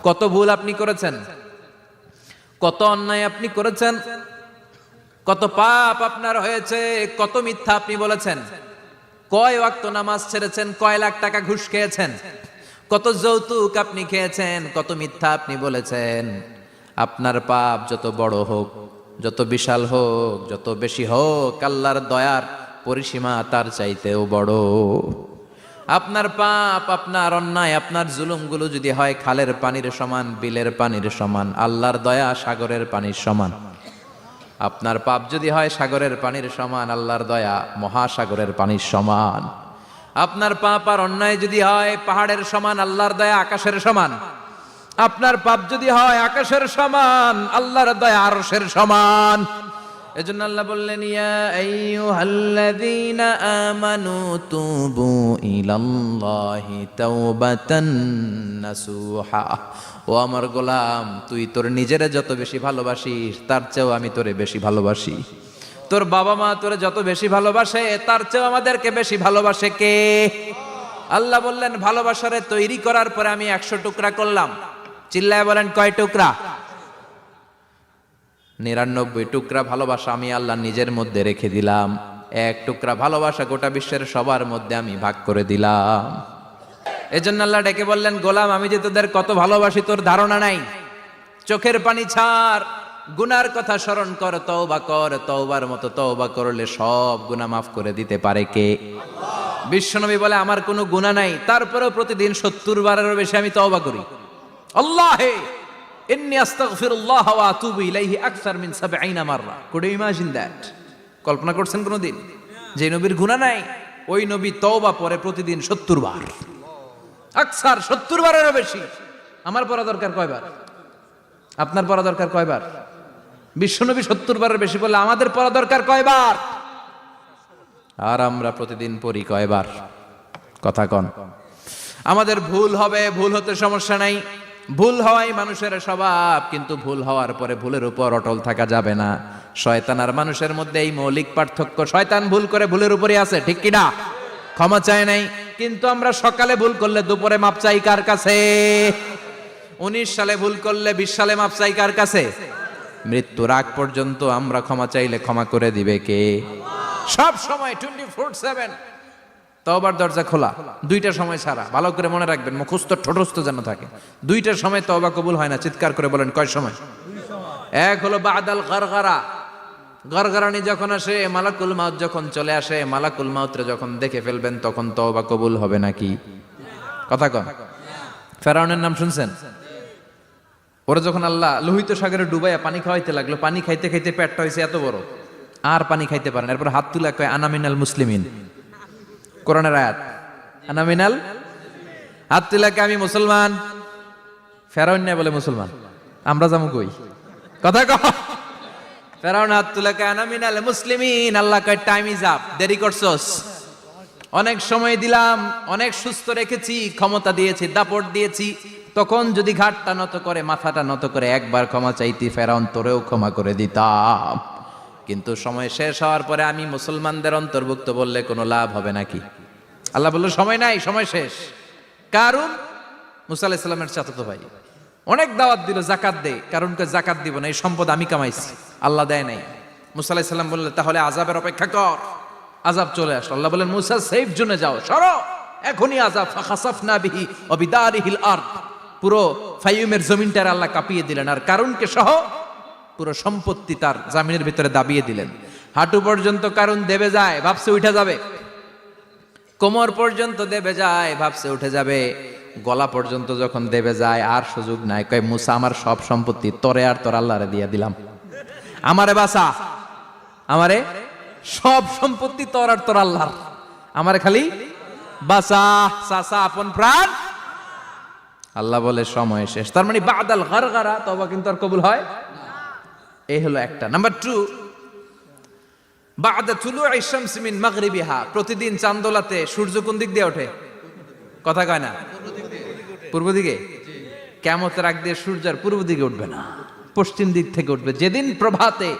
কত ভুল আপনি করেছেন, কত অন্যায় আপনি করেছেন, কত পাপ আপনার হয়েছে, কত মিথ্যা আপনি বলেছেন, কয় ওয়াক্ত নামাজ ছেড়েছেন, কয় লাখ টাকা ঘুষ খেয়েছেন, কত যৌতুক আপনি খেয়েছেন, কত মিথ্যা আপনি বলেছেন। আপনার পাপ যত বড় হোক, যত বিশাল হোক, যত বেশি হোক, আল্লাহর দয়ার পরিসীমা তার চাইতেও বড়। আপনার পাপ, আপনার অন্যায়, আপনার জুলুমগুলো যদি হয় খালের পানির সমান, বিলের পানির সমান, আল্লাহর দয়া সাগরের পানির সমান। আপনার পাপ যদি হয় সাগরের পানির সমান, আল্লাহর দয়া মহাসাগরের পানির সমান। আপনার পাপ আর অন্যায় যদি হয় পাহাড়ের সমান, আল্লাহর দয়া আকাশের সমান। আপনার পাপ যদি হয় আকাশের সমান, আল্লাহর দয়া আরশের সমান। এজন্য আল্লাহ বললেন, ইয়া আইয়ুহাল্লাযীনা আমানু তুবু ইলাল্লাহি তাওবাতান নাসুহা। ও আমার গোলাম, তুই তোর নিজেরে যত বেশি ভালোবাসিস তার চেয়েও আমি তোরে বেশি ভালোবাসি। তোর বাবা মা তোরে যত বেশি ভালোবাসে তার চেয়েও আমাদেরকে বেশি ভালোবাসে কে? আল্লাহ বললেন, ভালোবাসারে তৈরি করার পরে আমি 100 টুকরা করলাম। চিল্লায় বলেন, কয় টুকরা? 99 টুকরা ভালোবাসা আমি আল্লাহ নিজের মধ্যে রেখে দিলাম। 1 টুকরা ভালোবাসা গোটা বিশ্বের সবার মধ্যে আমি ভাগ করে দিলাম। এজন্য আল্লাহ ডেকে বললেন, গোলাম আমি যে তোদের কত ভালোবাসি তোর ধারণা নাই। চোখের পানি ছাড়, গুনার কথা স্মরণ কর, তওবা কর। তওবার মতো তওবা করলে সব গুনাহ মাফ করে দিতে পারে কে? বিশ্বনবী বলে, আমার কোনো গুনাহ নাই, তারপরেও প্রতিদিন 70 বারেরও বেশি আমি তওবা করি। আল্লাহে ইন্নী আস্তাগফিরুল্লাহ ওয়া আতুবু ইলাইহি আকসার মিন 70 মাররা। Could you imagine that? কল্পনা করছেন কোনদিন যে নবীর গুনাহ নাই, ওই নবী তওবা পড়ে প্রতিদিন 70 বার, আকসার 70 বারেরও বেশি। আমার পড়া দরকার কয়বার? আপনার পড়া দরকার কয়বার? বিশ্বনবী 70 বারের বেশি বললে আমাদের পড়া দরকার কয়বার? আর আমরা প্রতিদিন পড়ি কয়বার? কথা কন। আমাদের ভুল হবে, ভুল হতে সমস্যা নাই, ভুল হওয়াই মানুষের স্বভাব, কিন্তু ভুল হওয়ার পরে ভুলের উপর অটল থাকা যাবে না। শয়তান আর মানুষের মধ্যে এই মৌলিক পার্থক্য। শয়তান ভুল করে ভুলের উপরই আছে, ঠিক কি না? ক্ষমা চায় নাই, কিন্তু আমরা সকালে ভুল করলে দুপুরে মাপ চাই কার কাছে? 19 সালে ভুল করলে 20 সালে মাপ চাই কার কাছে? মৃত্যুর আগ পর্যন্ত আমরা ক্ষমা চাইলে ক্ষমা করে দিবে কে? সব সময় 24/7 তওবার দরজা খোলা, 2টার সময় ছাড়া। ভালো করে মনে রাখবেন, মুখস্থ ঠোঁটস্থ যেন থাকে। 2টার সময় তওবা কবুল হয় না। চিৎকার করে বলেন, কয় সময়? এক হলো বাদাল গারগারা, গারগারানি যখন আসে, মালাকুল মাউত যখন চলে আসে, মালাকুল মাউতরে যখন দেখে ফেলবেন তখন তওবা কবুল হবে নাকি? কথা কন। ফেরাউনের নাম শুনছেন? ওরা যখন আল্লাহ লোহিত সাগরে ডুবাইয়া পানি খাওয়াইতে লাগলো, পানি খাইতে খাইতে পেটটা হয়েছে এত বড়, আর পানি খাইতে পারেন। এরপর হাত তুলে কয়, আনা মিনাল মুসলিমিন। কোরআনের আয়াত, আনা মিনাল, হাত তুলে কয় আমি মুসলমান। ফেরাউন না বলে মুসলমান, আমরা যাবো কই? কথা কহ। ফেরাউন হাত তুলে কয় আনা মিনাল মুসলিমিন। আল্লাহ কয়, টাইম ইজ আপ, দেরি করছস। অনেক সময় দিলাম, অনেক সুস্থ রেখেছি, ক্ষমতা দিয়েছি, দাপট দিয়েছি, তখন যদি ঘাটটা নত করে, মাথাটা নত করে একবার ক্ষমা চাইতি, ফেরাউন তোরেও ক্ষমা করে দিতাম। কিন্তু সময় শেষ হওয়ার পরে আমি মুসলমানদের অন্তর্ভুক্ত বললে কোনো লাভ হবে নাকি? আল্লাহ বলল, সময় নাই, সময় শেষ। কারণ মুসা আলাইহিস সালামের চাচাতো ভাই অনেক দাওয়াত দিল, জাকাত দে। কারণকে জাকাত দিব না, এই সম্পদ আমি কামাইছি, আল্লাহ দেয় নাই। মুসা আলাইহিস সালাম বললেন, তাহলে আযাবের অপেক্ষা কর। আযাব চলে আসলো। আল্লাহ বলেন, মুসা সেফ জোনে যাও, সরো, এখনই আযাব। ফাখাসাফনা বিহি ওয়া বিদারিহিল আরদ। পুরো ফাইয়ুমের জমিনটার আল্লাহ কাঁপিয়ে দিলেন, আর কারুনকে সহ পুরো সম্পত্তি তার জামিনের ভিতরে দাবিয়ে দিলেন। হাঁটু পর্যন্ত কারুন দেবে যায়, ভাবছে উঠে যাবে। কোমর পর্যন্ত দেবে যায়, ভাবছে উঠে যাবে। গলা পর্যন্ত যখন দেবে যায়, আর সুযোগ নাই। কয়, মুসা আমার সব সম্পত্তি তোরে আর তোর আল্লাহরে দিয়ে দিলাম, আমারে বাঁচা, আমারে সব সম্পত্তি তোর আর তোর আল্লাহর, আমারে খালি বাঁচা, চাচা আপন প্রাণ। আল্লাহ বলে, সময় শেষ। তার মানে বাদাল গারগারা তওবা কিন্তু আর কবুল হয়? এই হলো একটা। নাম্বার 2, বাদা তুলুই শামস মিন মাগরিবিহা। প্রতিদিন চাঁদোলাতে সূর্য কোন দিক দিয়ে ওঠে? কথা কয় না? পূর্ব দিকে। কিয়ামতের আগ দিয়ে সূর্য আর পূর্ব দিকে উঠবে না, পশ্চিম দিক থেকে উঠবে। যেদিন প্রভাতে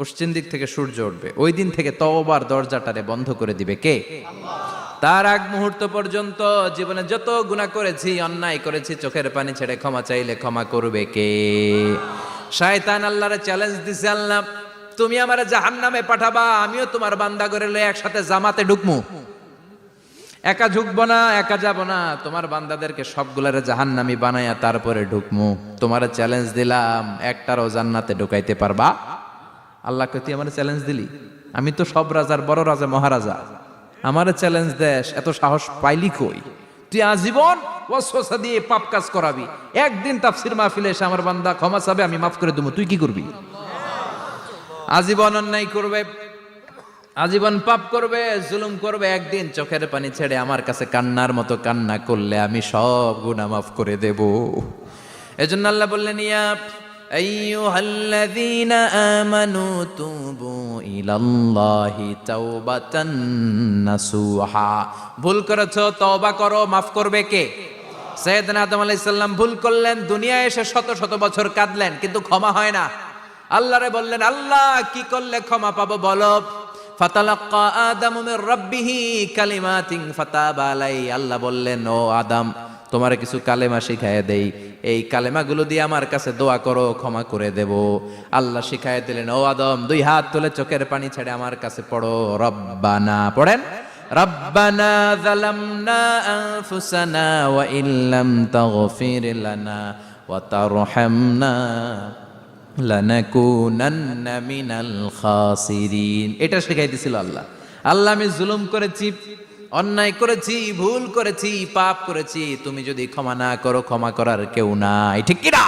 পশ্চিম দিক থেকে সূর্য উঠবে, ওই দিন থেকে তওবার দরজাটারে বন্ধ করে দিবে কে? আল্লাহ। তার আগ মুহূর্ত পর্যন্ত জীবনে যত গুনাহ করেছি, অন্যায় করেছি, চোখের পানি ছেড়ে ক্ষমা চাইলে ক্ষমা করবে কে? শয়তান আল্লাহরে চ্যালেঞ্জ দিছে, আল্লাহ তুমি আমারে জাহান্নামে পাঠাবা, আমিও তোমার বান্দা করে লয়ে একসাথে জামাতে ঢুকমু। একা ঢুকবো না, একা যাব না, তোমার বান্দাদেরকে সবগুলারে জাহান্নামী বানায়া তারপরে ঢুকমু। তোমার চ্যালেঞ্জ দিলাম, একটারও জান্নাতে ঢুকাইতে পারবা? আল্লাহকে তুই আমার চ্যালেঞ্জ দিলি? আমি তো সব রাজার বড় রাজা, মহারাজা, আমার চ্যালেঞ্জ দেশ, এত সাহস পাইলি কই? তুই আজীবন ওয়াসওয়াসা দিয়ে পাপ কাজ করাবি, একদিন তাফসীর মাহফিলে এসে আমার বান্দা ক্ষমা চাবে, আমি মাফ করে দেবো, তুই কি করবি? আজীবন অন্যায় করবে, আজীবন পাপ করবে, জুলুম করবে, একদিন চোখের পানি ছেড়ে আমার কাছে কান্নার মতো কান্না করলে আমি সব গুনাহ মাফ করে দেব। এজন্য আল্লাহ বললেন, ইয়া আইয়ুহাল্লাযীনা আমানু তুবু ইলাল্লাহি তাওবাতান নাসুহা। ভুল করেছো, তওবা করো, মাফ করবে কে? সাইয়েদনা আদম আলাইহিস সালাম ভুল করলেন, দুনিয়ায় এসে শত শত বছর কাঁদলেন, কিন্তু ক্ষমা হয় না। আল্লাহরে বললেন, আল্লাহ কি করলে ক্ষমা পাবো বলো? ফাতালাক্কা আদামু মির রাব্বিহি কালিমাতিন ফাতাবা আলাইহি। আল্লাহ বললেন, ও আদম, তোমার কিছু কালেমা শিখায় দেই, এই কালেমাগুলো দিয়ে আমার কাছে দোয়া করো, ক্ষমা করে দেব। আল্লাহ শিখায় দিলেন, ও আদম, দুই হাত তুলে চোখের পানি ছেড়ে আমার কাছে পড়ো, রব্বানা, পড়েন, রব্বানা যালামনা আনফুসানা ওয়া ইল্লাম তাগফির লানা ওয়া তারহামনা লানাকুনান্না মিনাল খাসিরিন। এটা শিখাই দিছিল আল্লাহ। আল্লাহ, আমি জুলুম করেছি, অন্যায় করেছি, ভুল করেছি, পাপ করেছি, তুমি যদি ক্ষমা না করো, ক্ষমা করার কেউ নাই, ঠিক কি না?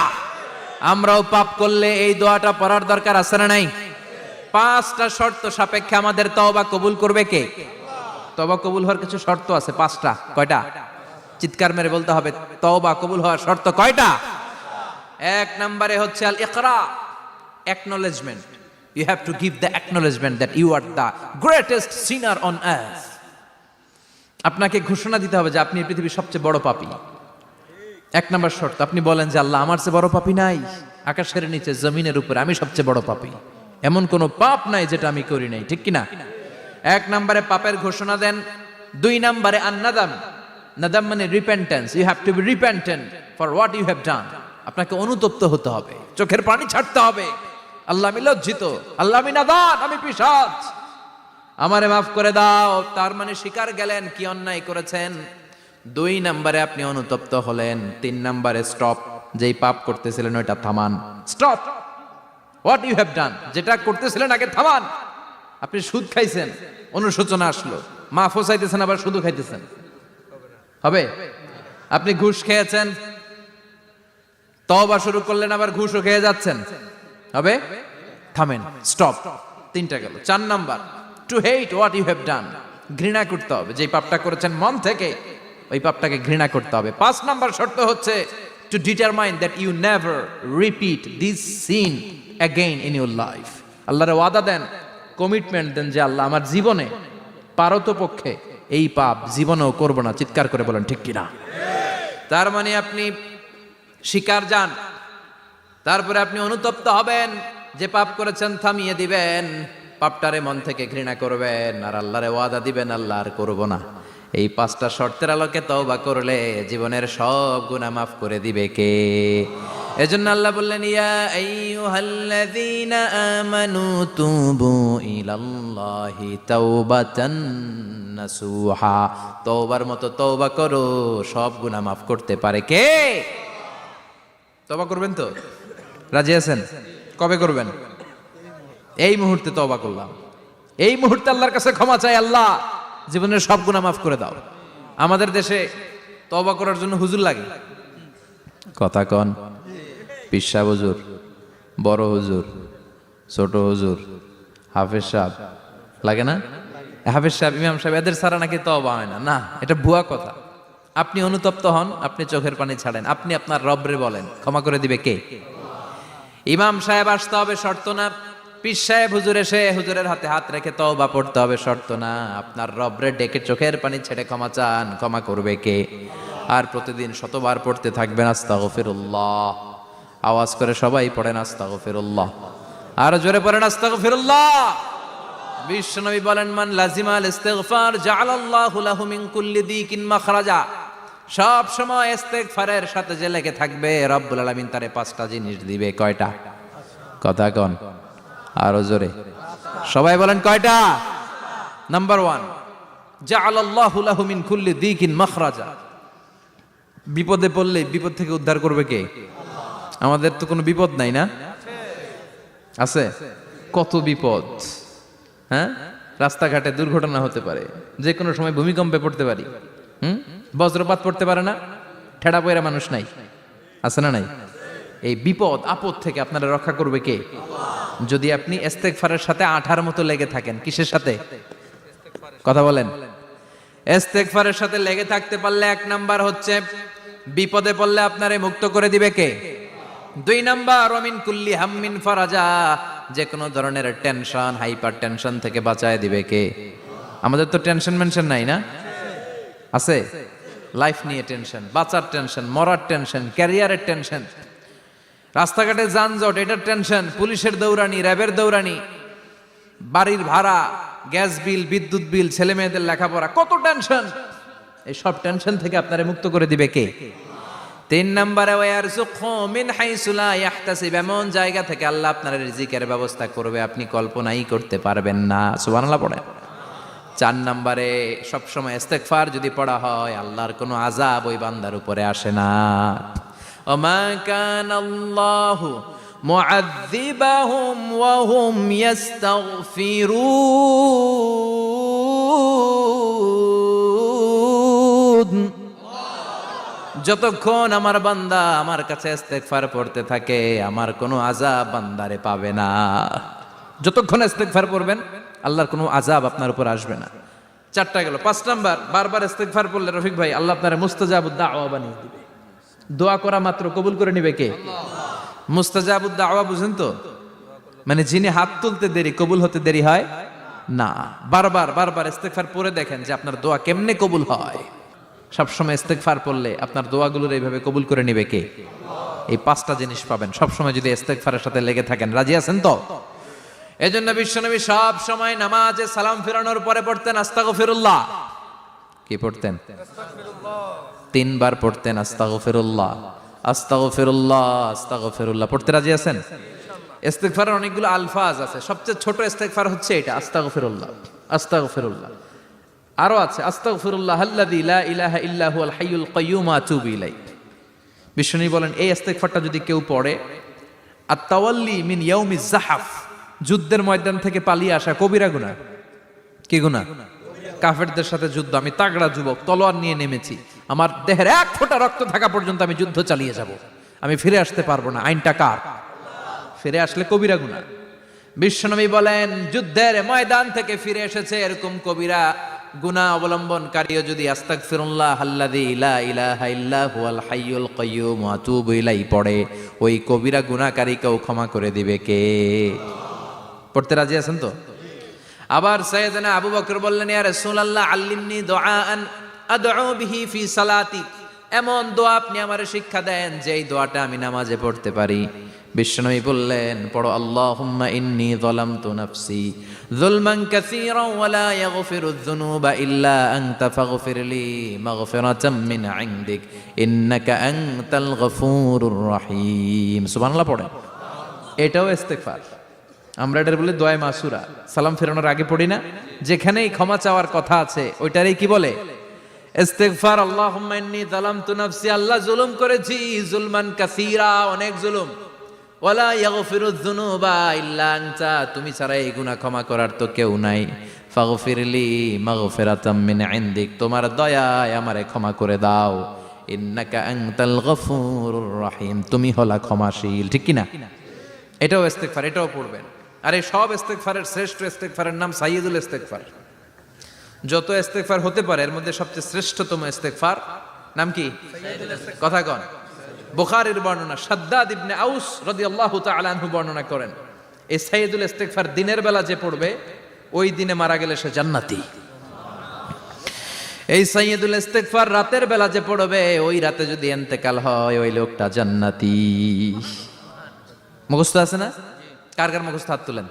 আমরাও পাপ করলে এই দোয়াটা পড়ার দরকার আছে না নাই? 5টা শর্ত সাপেক্ষে আমাদের তওবা কবুল করবে কে? তওবা কবুল হওয়ার কিছু শর্ত আছে, 5টা। কয়টা? চিৎকার মেরে বলতে হবে, তওবা কবুল হওয়ার শর্ত কয়টা? 1 নম্বরে হচ্ছে আল ইকরা, acknowledgement. You have to give the acknowledgement that you are the greatest sinner on earth. আপনাকে ঘোষণা দিতে হবে যে আপনি এই পৃথিবীর সবচেয়ে বড় পাপী। 1 নম্বর শর্ত, আপনি বলেন যে আল্লাহ, আমার চেয়ে বড় পাপী নাই, আকাশের নিচে জমিনের উপরে আমি সবচেয়ে বড় পাপী, এমন কোনো পাপ নাই যেটা আমি করি নাই, ঠিক কিনা? 1 নম্বরে পাপের ঘোষণা দেন। 2 নম্বরে আন-নাদাম, নাদাম মানে repentance. You have to be repentant for what you have done. আপনাকে অনুতপ্ত হতে হবে, চোখের পানি ছাড়তে হবে। আল্লাহ, আমি লজ্জিত, আল্লাহ আমি নাদান, আমি পিশাচ, আমারে মাফ করে দাও। তার মানে স্বীকার গেলেন কি অন্যায় করেছেন। 2 নম্বরে আপনি অনুতপ্ত হলেন। 3 নম্বরে স্টপ, যেই পাপ করতেছিলেন ওইটা থামান। Stop what you have done, যেটা করতেছিলেন আগে থামান। আপনি সুদ খাইছেন, অনুশোচনা আসলো, মাফও চাইতেছেন, আবার সুদও খাইতেছেন, হবে? আপনি ঘুষ খেয়েছেন, তওবা শুরু করলেন, আবার ঘুষও খেয়ে যাচ্ছেন, হবে? থামেন, স্টপ। 3টা গেল। 4 number, to hate what you have done, ঘৃণা করতে হবে, যে পাপটা করেছেন মন থেকে ওই পাপটাকে ঘৃণা করতে হবে। 5 নাম্বার শর্ত হচ্ছে to determine that you never repeat this sin again in your life. আল্লাহর ওয়াদা দেন, কমিটমেন্ট দেন যে আল্লাহ, আমার জীবনে পারতপক্ষে এই পাপ জীবনেও করব না। চিৎকার করে বলেন ঠিক কিনা? তার মানে আপনি স্বীকার যান, তারপরে আপনি অনুতপ্ত হবেন, যে পাপ করেছেন থামিয়ে দিবেন, পাপটারে মন থেকে ঘৃণা করবেন, আর আল্লাহরে ওয়াদা দিবেন, আল্লাহ আর করব না। এই 5টা শর্তের আলোকে তওবা করলে জীবনের সব গুনাহ মাফ করে দিবে কে? এজন্য আল্লাহ বললেন, ইয়া আইয়ুহাল্লাযীনা আমানু তুবু ইলাল্লাহি তাওবাতান নাসুহা। তওবার মতো তওবা করো, সব গুনাহ মাফ করতে পারে কে? তওবা করবেন তো? রাজি আছেন? কবে করবেন? এই মুহূর্তে তওবা করলাম, এই মুহূর্তে আল্লাহর কাছে ক্ষমা চাই, আল্লাহ জীবনের সব গুনাহ মাফ করে দাও। আমাদের দেশে তওবা করার জন্য হুজুর লাগে, কথা কন, পীর সাহেব হুজুর, বড় হুজুর, ছোট হুজুর, হাফেজ সাহেব লাগে না? হাফেজ সাহেব, ইমাম সাহেব, এদের ছাড়া নাকি তওবা হয় না। না, এটা ভুয়া কথা। আপনি অনুতপ্ত হন, আপনি চোখের পানি ছাড়েন, আপনি আপনার রবরে বলেন, ক্ষমা করে দিবে কে? ইমাম সাহেব আসতে হবে, শর্ত না। পীর সাহেব হুজুর এসে হুজুরের হাতে হাত রেখে তওবা পড়তে হবে, শর্ত না। আপনার রবরে ডেকে চোখের পানি ছেড়ে ক্ষমা চান, ক্ষমা করবে কে? আর প্রতিদিন শতবার পড়তে থাকবেন আস্তাগফিরুল্লাহ। আওয়াজ করে সবাই পড়েন আস্তাগফিরুল্লাহ, আর জোরে পড়েন আস্তাগফিরুল্লাহ। বিশ্বনবী বলেন, মান লাজিমাল ইস্তিগফার জাআলাল্লাহু লাহু মিন কুল্লি দিকিন মাখরাজা। সব সময় ইস্তিগফারের সাথে যে লেগে থাকবে রব্বুল আলামিন তারে পাঁচটা জিনিস দিবে। কয়টা? কথা কন আরো জোরে, সবাই বলেন কয়টা? নাম্বার 1, জাআলাল্লাহু লাহু মিন কুল্লি দিকিন মাখরাজা। বিপদে পড়লে বিপদ থেকে উদ্ধার করবে কে? আমাদের তো কোনো বিপদ নাই না? আছে? কত বিপদ, হ্যাঁ? রাস্তাঘাটে দুর্ঘটনা হতে পারে, যে কোনো সময় ভূমিকম্পে পড়তে পারি, বজ্রপাত পড়তে পারে না, ঠেড়া পয়রা মানুষ নাই, আছে না নাই? এই বিপদ আপদ থেকে আপনারা রক্ষা করবে কে? যদি আপনি ইস্তেগফারের সাথে আঠার মতো লেগে থাকেন। কিসের সাথে? কথা বলেন। ইস্তেগফারের সাথে লেগে থাকতে পারলে 1 নাম্বার হচ্ছে বিপদে পড়লে আপনারে মুক্ত করে দিবে কে? 2 নাম্বার ওমিন কুল্লি হাম্মিন ফারাজা, যে কোনো ধরনের টেনশন, হাইপার টেনশন থেকে বাঁচায় দিবে কে? আমাদের তো টেনশন মেনশন নাই না? আছে? লাইফ নিয়ে টেনশন, বাঁচার টেনশন, মরার টেনশন, ক্যারিয়ারের টেনশন, রাস্তাঘাটে যানজট এটার টেনশন, পুলিশের দৌড়ানি, র্যাবের দৌড়ানি, বাড়ির ভাড়া, গ্যাস বিল, বিদ্যুৎ বিল, ছেলে মেয়েদের লেখাপড়া, কত টেনশন। এই সব টেনশন থেকে আপনারে মুক্ত করে দিবে কে? 3 নম্বরে ওয়ারযুকহু মিন হাইসু লা ইয়াহতাসিব, এমন জায়গা থেকে আল্লাহ আপনার রিজিকের ব্যবস্থা করবে আপনি কল্পনাই করতে পারবেন না। সুবহানাল্লাহ পড়েন। 4 নম্বরে সবসময় ইস্তেগফার যদি পড়া হয় আল্লাহর কোনো আযাব ওই বান্দার উপরে আসে না। ওমা কানাল্লাহু মুআযযিবাহুম ওয়া হুম ইস্তাগফিরুন, যতক্ষণ আমার বান্দা আমার কাছে ইস্তেগফার পড়তে থাকে আমার কোনো আযাব বান্দারে পাবে না। যতক্ষণ ইস্তেগফার পড়বেন আল্লাহর কোনো আযাব আপনার উপর আসবে না। 4টা গেল। 5 নাম্বার, বারবার ইস্তেগফার পড়লে রফিক ভাই আল্লাহ আপনারে মুস্তাজাবুদ দাওয়া বানিয়ে দিবে। দোয়া করা মাত্র কবুল করে নিবে কে? মুস্তাজাবুদ দাওয়া বুঝেন তো? মানে যিনি হাত তুলতে দেরি কবুল হতে দেরি হয় না। বারবার বারবার ইস্তেগফার পড়ে দেখেন যে আপনার দোয়া কেমনে কবুল হয়। সবসময় ইস্তেগফার পড়লে আপনার দোয়াগুলোর এইভাবে কবুল করে নিবে কে? এই 5টা জিনিস পাবেন সবসময় যদি ইস্তেগফারের সাথে লেগে থাকেন। রাজি আছেন তো? এজন্য বিশ্বনবী সব সময় নামাজে সালাম ফেরানোর পরে পড়তেন আস্তাগফিরুল্লাহ। কি পড়তেন? 3 বার পড়তেন আস্তাগফিরুল্লাহ, আস্তাগফিরুল্লাহ, আস্তাগফিরুল্লাহ। পড়তে রাজি আছেন? ইস্তেগফারের অনেকগুলো আলফাজ আছে, সবচেয়ে ছোট ইস্তেগফার হচ্ছে এটা, আস্তাগফিরুল্লাহ, আস্তাগফিরুল্লাহ। আরো আছে আস্তাগফিরুল্লাহ আল্লাযী লা ইলাহা ইল্লা হুয়াল হাইয়ুল কাইয়্যুম ওয়া আতুবু ইলাইহি। বিশ্বনবী বলেন এই ইস্তেগফারটা যদি কেউ পড়ে, আত-তাওয়াল্লি মিন ইয়াউমিজ যাহাফ, যুদ্ধের ময়দান থেকে পালিয়ে আসা কবিরা গুনাহ। কি গুনাহ? কাফেরদের সাথে যুদ্ধ, আমি তাগড়া যুবক, তলোয়ার নিয়ে নেমেছি, আমার দেহের 1 ফোঁটা রক্ত থাকা পর্যন্ত আমি যুদ্ধ চালিয়ে যাব, আমি ফিরে আসতে পারবো না। আইনটা কার? ফিরে আসলে কবিরা গুনাহ। বিশ্বনবী বলেন যুদ্ধের ময়দান থেকে ফিরে এসেছে এরকম কবিরা গুনাহ অবলম্বনকারীও যদি আস্তাগফিরুল্লাহ আল্লাযী লা ইলাহা ইল্লা হুয়াল হাইয়ুল কাইয়্যুম ওয়া আতুবু ইলাইহি পড়ে, ওই কবিরা গুনাহকারীকেও ক্ষমা করে দিবে কে? পড়তে রাজি আছেন তো? আবার সাইয়েদনা আবু বকর বললেন ইয়া রাসূলুল্লাহ আল্লিমনি দুআআন আদউ বিহি ফি সালাতি, এমন দোয়া আপনি আমারে শিক্ষা দেন যে এই দোয়াটা আমি নামাজে পড়তে পারি। বিশ্বনবী বললেন পড়ো আল্লাহুম্মা ইন্নী যালামতু নাফসি যুলমান কাসীরান ওয়া লা ইয়াগফিরুয যুনুবা ইল্লা আনতা ফাগফিরলি মাগফিরাতাম মিন ইনদিক ইন্নাকা আনতাল গফুরুর রহিম। সুবহানাল্লাহ পড়েন। এটাও ইস্তেগফার। আমরা এটার বলে দোয়া মাসুরা, সালাম ফেরানোর আগে পড়ি না? যেখানেই ক্ষমা চাওয়ার কথা আছে ওইটারই কি বলে? ইস্তেগফার। আল্লাহুম্মা ইন্নী যালামতু নাফসি, আল্লাহ জুলুম করেছি, যুলমান কাসীরা, অনেক জুলুম, ওয়ালা ইয়াগফিরুয যুনুবা ইল্লা আনতা, তুমি ছাড়া এই গুনাহ ক্ষমা করার তো কেউ নাই। ফাগফিরলি মাগফিরাতাম মিন ইনদিক, তোমার দয়ায় আমারে ক্ষমা করে দাও। ইন্নাকা আনতাল গফুরুর রহিম, তুমি হলা ক্ষমাশীল। ঠিক কি না? এটাও ইস্তেগফার, এটাও পড়বেন। আর এই সব ইস্তেগফারের শ্রেষ্ঠ ইস্তেগফারের নাম সাইয়্যিদুল ইস্তেগফার। যত ইস্তেগফার হতে পারে এর মধ্যে সবচেয়ে শ্রেষ্ঠতম ইস্তেগফার নাম কি? কথা কন। বুখারীর বর্ণনা, শাদ্দাদ ইবনে আউস রাদিয়াল্লাহু তাআলা আনহু বর্ণনা করেন এই সাইয়্যিদুল ইস্তেগফার দিনের বেলা যে পড়বে ওই দিনে মারা গেলে সে জান্নাতি। এই সাইয়্যিদুল ইস্তেগফার রাতের বেলা যে পড়বে ওই রাতে যদি ইন্তেকাল হয় ওই লোকটা জান্নাতি। মুখস্থ আছে না? কার কার মুখস্থ? হাত তুলেন।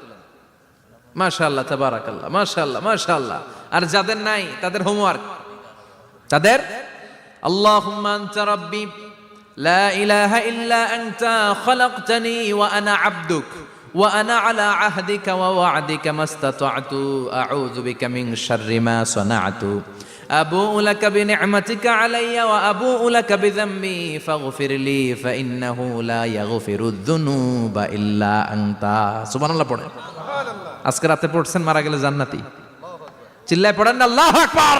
মাশাআল্লাহ, তাবারাকাল্লাহ, মাশাআল্লাহ, মাশাআল্লাহ। আর যাদের নাই তাদের হোমওয়ার্ক, তাদের আল্লাহুম্মা আনতা রাব্বি লা ইলাহা ইল্লা আনতা খালাকতানি ওয়া আনা আবদুক ওয়া আনা আলা আহদিকা ওয়া ওয়া'দিকা মাস্তাতা'তু আউযু বিকা মিন শাররি মা সানা'তু আবুউ লাকা বিনি'মাতিকা আলাইয়া ওয়া আবুউ লাকা বিযামবি ফাগফিরলি ফাইন্নাহু লা ইয়াগফিরুয যুনুবা ইল্লা আনতা। সুবহানাল্লাহ পড়েন। আজকে রাতে পড়ছেন, মারা গেলে জান্নাতি। চিল্লায় পড়েন না আল্লাহু আকবার।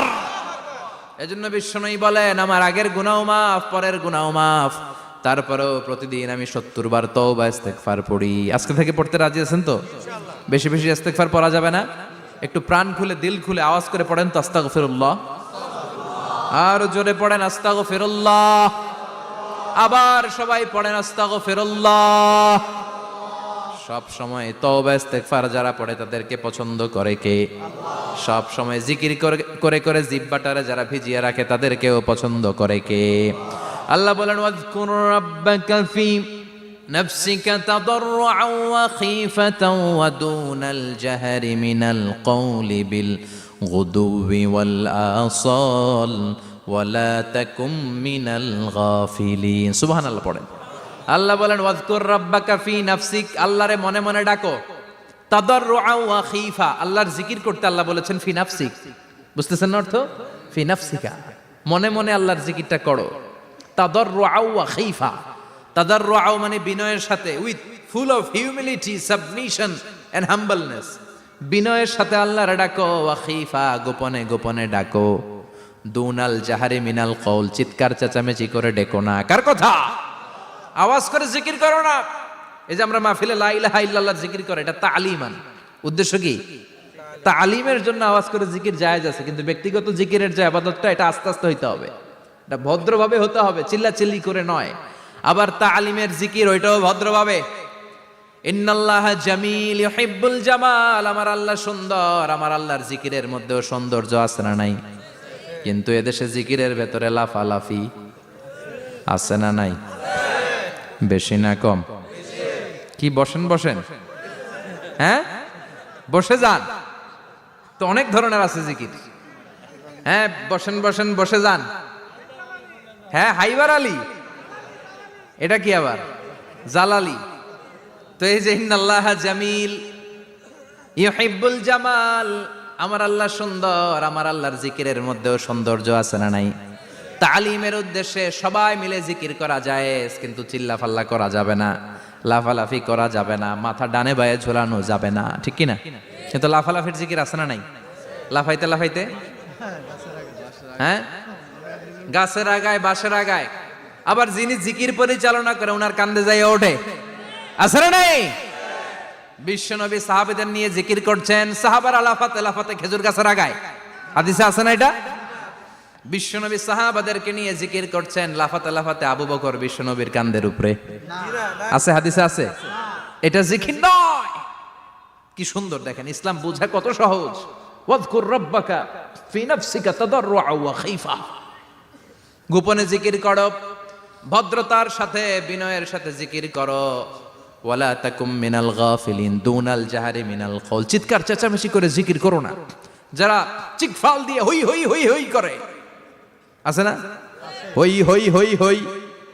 এজন্য বিশ্বনবী বলেন, আমার আগের গুনাহ মাফ, পরের গুনাহ মাফ, তারপরেও প্রতিদিন আমি 70 বার তওবা ইস্তেগফার পড়ি। আজকে থেকে পড়তে রাজি আছেন তো? বেশি বেশি ইস্তেগফার পড়া যাবে না? একটু প্রাণ খুলে, দিল খুলে আওয়াজ করে পড়েন তো আস্তাগফিরুল্লাহ। আর জোরে পড়েন আস্তাগফিরুল্লাহ। আবার সবাই পড়েন আস্তাগফিরুল্লাহ। সব সময় তওবা ইস্তেগফার যারা পড়ে তাদেরকে পছন্দ করে কে? সব সময় জিকির করে করে জিহ্বাটারে যারা ভিজিয়ে রাখে তাদেরকেও পছন্দ করে কে? আল্লাহ বলেন, ওয়াজকুর রাব্বাকা ফি নাফসিকা তাদাররুআন ওয়া খীফাতান ওয়া দুনাল জাহরি মিনাল কওলি বিল গুদুওয়ি ওয়াল আসাল ওয়া লা তাকুম মিনাল গাফিলিন। সুবহানাল্লাহ পড়েন। আল্লাহ বলেন, ওয়াজকুর রাব্বাকা ফি নাফসিক, আল্লাহরে মনে মনে ডাকো। তাদাররুআন ওয়া খীফা, আল্লাহর জিকির করতে আল্লাহ বলেছেন ফি নাফসিক। বুঝতেছেন না অর্থ? ফি নাফসিকা, মনে মনে আল্লাহর জিকিরটা করো। তাদাররুআন ওয়া খীফা, তাদাররুআন মানে বিনয়ের সাথে, with full of humility, submission and humbleness. বিনয়ের সাথে আল্লাহরে ডাকো। ওয়া খীফা, গোপনে গোপনে ডাকো। দুনাল জাহারি মিনাল কওল, চিৎকার চেঁচামেচি করে ডেকো না। কার কথা? আওয়াজ করে জিকির করো না। এই যে আমরা মাহফিলে লা ইলাহা ইল্লাল্লাহ জিকির করে, এটা তালিমান। উদ্দেশ্য কি? তালিমের জন্য আওয়াজ করে জিকির জায়েজ আছে, কিন্তু ব্যক্তিগত জিকিরের যে ইবাদতটা, এটা আস্তে আস্তে হইতে হবে, এটা ভদ্রভাবে হতে হবে, চিল্লা চিল্লি করে নয়। আবার তালিমের জিকির, ওইটাও ভদ্রভাবে। ইন্নাল্লাহা জামিল ইউহিব্বুল জামাল, আমার আল্লাহ সুন্দর, আমার আল্লাহর জিকিরের মধ্যেও সৌন্দর্য আছে না নাই? কিন্তু এদেশে জিকিরের ভেতরে লাফালাফি আছে না নাই? বেশি না কম? কি বসেন বসেন, হ্যাঁ বসে যান তো, অনেক ধরনের আছে জিকির। হ্যাঁ বসেন বসেন, বসে যান। হ্যাঁ হাইবার আলী, এটা কি আবার জালালি? তো এই যে ইন্নাল্লাহা জামিল ইউহিব্বুল জামাল, আমার আল্লাহ সুন্দর, আমার আল্লাহর জিকিরের মধ্যেও সৌন্দর্য আছে না নাই? তালিমের উদ্দেশ্যে সবাই মিলে জিকির করা জায়েজ, কিন্তু চিল্লাফাল্লা করা যাবে না, লাফালাফি করা যাবে না, মাথা ডানে বায়ে ঝোলানো যাবে না, ঠিক কি না? কিন্তু লাফালাফির জিকির আছে না নাই? লাফাইতে লাফাইতে, হ্যাঁ গাছের আগায় বাঁশের আগায়। আবার যিনি জিকির পরিচালনা করে ওনার কান্দে যাই ওঠে, আছে না নাই? বিশ্বনবী সাহাবাদের নিয়ে জিকির করছেন, সাহাবারা লাফাতে লাফাতে খেজুর গাছের আগায়। হাদিসে আছে না এটা? বিশ্বনবী সাহাবাদেরকে নিয়ে জিকির করছেন, লাফাতে লাফাতে আবু বকর বিশ্বনবীর কান্দের উপরে। আছে হাদিসে আছে? এটা জিকির নয়। কি সুন্দর দেখেন, ইসলাম বোঝা কত সহজ। ওয়াজকুর রাব্বাকা ফি নাফসিকা তাদাররুআন ওয়া খীফা, গোপনে জিকির করো, ভদ্রতার সাথে বিনয়ের সাথে জিকির করো। ওয়ালা তাকুম মিনাল গাফিলিন, দুনাল জাহারি মিনাল কওল, চিৎকার চেঁচামেচি করে জিকির করো না। যারা চিকফাল দিয়ে হই হই হই হই করে, আছে না? হই হই হই হই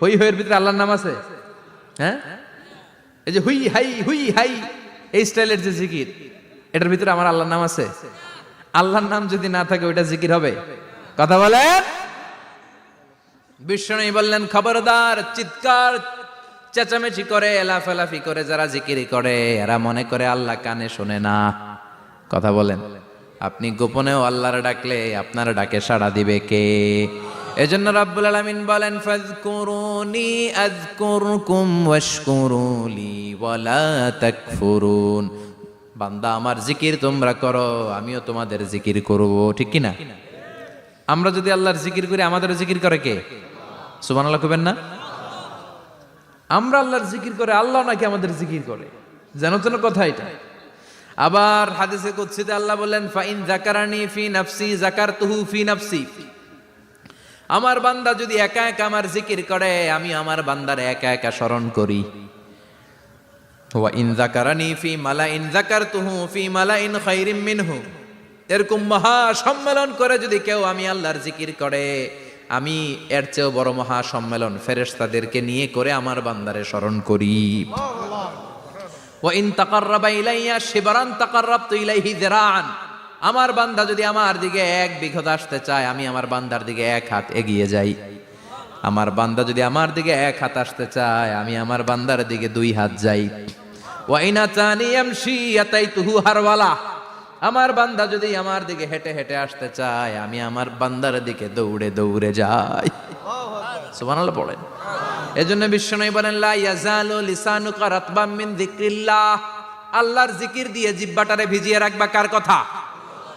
হই হইয়ের ভিতরে আল্লাহর নাম আছে। হ্যাঁ এই যে হুই হাই হুই হাই, এই স্টাইলের যে জিকির, এটার ভিতরে আমার আল্লাহর নাম আছে? আল্লাহর নাম যদি না থাকে ওইটা জিকির হবে? কথা বলেন। বিশ্বনবী বললেন, খবরদার, চিৎকার চেঁচামেচি করে লাফালাফি করে যারা জিকির করে, এরা মনে করে আল্লাহ কানে শোনে না। কথা বলেন। আপনি গোপনেও আল্লাহর ডাকলে আপনার ডাকে সাড়া দিবে কে? এজন্য রাব্বুল আলামিন বলেন, ফাযকুরুনি আযকুরকুম ওয়াশকুরুলি ওয়ালা তাকফুরুন। বান্দা আমার জিকির তোমরা করো, আমিও তোমাদের জিকির করব, ঠিক কি না? আমরা যদি আল্লাহর জিকির করি, আমাদের জিকির করে কে? সুবহানাল্লাহ কইবেন না? আমরা আল্লাহর জিকির করে, আল্লাহ নাকি আমাদের জিকির করে, জানো তো না কথা এটা? আবার হাদিসে কুদসিতে আল্লাহ বলেন, ফাইন যাকারানি ফি নাফসি যাকারতুহু ফি নাফসি, আমার বান্দা যদি একা একা আমার জিকির করে, আমি আমার বান্দার একা একা স্মরণ করি। ওয়া ইন যাকারানি ফি মালাইন যাকারতুহু ফি মালাইন খায়রিম মিনহু। এরকম মহা সম্মেলন করে যদি কেউ আমি আল্লাহর জিকির করে, আমি এর চেয়েও বড় মহা সম্মেলন ফেরেশতাদেরকে নিয়ে করে আমার বান্দারে স্মরণ করি। ওয়া ইন তাকাররাবা ইলাইয়া শিবরান তাকাররাবতু ইলাইহি যিরাআন। আমার বান্দা যদি আমার দিকে এক বিঘত আসতে চায়, আমি আমার বান্দার দিকে এক হাত এগিয়ে যাই। আমার বান্দা যদি আমার দিকে এক হাত আসতে চায়, আমি আমার বান্দার দিকে দুই হাত যাই। ওয়া ইন আতানি ইয়ামশি আতাইতুহু হারওয়ালা। আমার বান্দা যদি আমার দিকে হেঁটে হেঁটে আসতে চায়, আমি আমার বান্দার দিকে দৌড়ে দৌড়ে যাই। সুবহানাল্লাহ পড়েন। এজন্য বিশ্বনবী বলেন, লা ইয়াজালু লিসানুকা রাতবাম মিন যিকরিল্লাহ। আল্লাহর জিকির দিয়ে জিহ্বাটারে ভিজিয়ে রাখবা। কার কথা?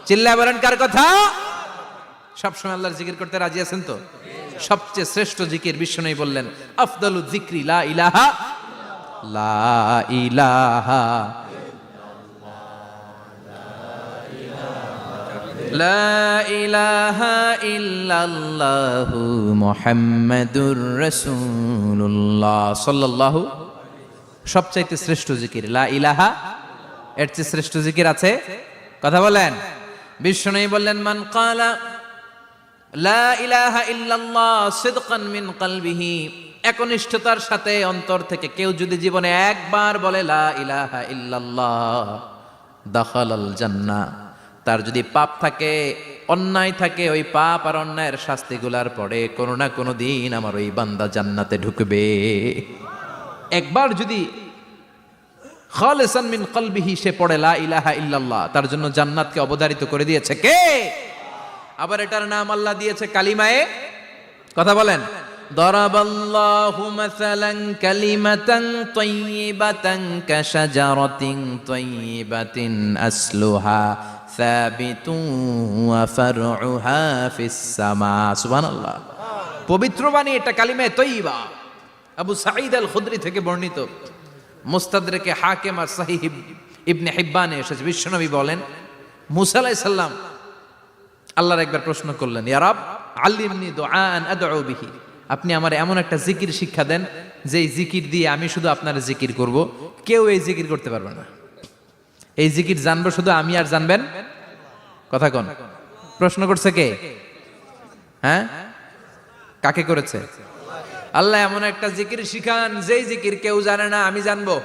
চিল্লায় বলেন কার কথা? সবসময় আল্লাহর জিকির করতে রাজি আছেন তো? সবচেয়ে শ্রেষ্ঠ জিকির বিশ্বনবী বললেন, আফদালু যিকরি লা ইলাহা লা ইলাহা লা ইলাহা ইল্লাল্লাহু মুহাম্মাদুর রাসূলুল্লাহ সাল্লাল্লাহু। সবচাইতে শ্রেষ্ঠ জিকির লা ইলাহা। এর চেয়ে শ্রেষ্ঠ জিকির আছে? কথা বলেন। বিশ্বনবী বললেন, মান ক্বালা লা ইলাহা ইল্লাল্লাহ সিদকান মিন কলবিহি। একনিষ্ঠতার সাথে অন্তর থেকে কেউ যদি জীবনে একবার বলে লা ইলাহা ইল্লাল্লাহ, দাখালাল জান্নাহ। তার যদি পাপ থাকে, অন্যায় থাকে, ওই পাপ আর অন্যায়ের শাস্তিগুলার পরে কোনো না কোনো দিন আমার ওই বান্দা জান্নাতে ঢুকবে। একবার যদি খালিসান মিন কলবিহি সে পড়ে লা ইলাহা ইল্লাল্লাহ, তার জন্য জান্নাতকে অবধারিত করে দিয়েছে কে? আবার এটার নাম আল্লাহ দিয়েছে কালিমায়ে। কথা বলেন। দরাবাল্লাহু মাসালান কালিমাতান তাইয়িবাতান কাশাজারাতিন তাইয়িবাতিন আসলুহা সাবিতুন ওয়া ফারউহা ফিস সামা। সুবহানাল্লাহ। পবিত্র বাণী এটা কালিমায়ে তাইয়িবা। আবু সাঈদ আল খুদরি থেকে বর্ণিত, মুস্তাদরেকে হাকিম আর সহিহ ইবনে হিব্বানে এসেছে। বিশ্বনবী বলেন, মুসা আলাইহিস সালাম আল্লাহর একবার প্রশ্ন করলেন, ইয়া রাব আল্লিমনি দুআআন আদউ বিহি। আপনি আমার এমন একটা জিকির শিক্ষা দেন যেই জিকির দিয়ে আমি শুধু আপনার জিকির করব, কেউ এই জিকির করতে পারবে না। এই জিকির জানবো শুধু আমি, আর জানবেন। কথা কোন? প্রশ্ন করছে কে? হ্যাঁ, কাকে করেছে? আল্লাহ এমন একটা জিকির শিখান যেই জিকির কেউ জানে না, আমি জানবো,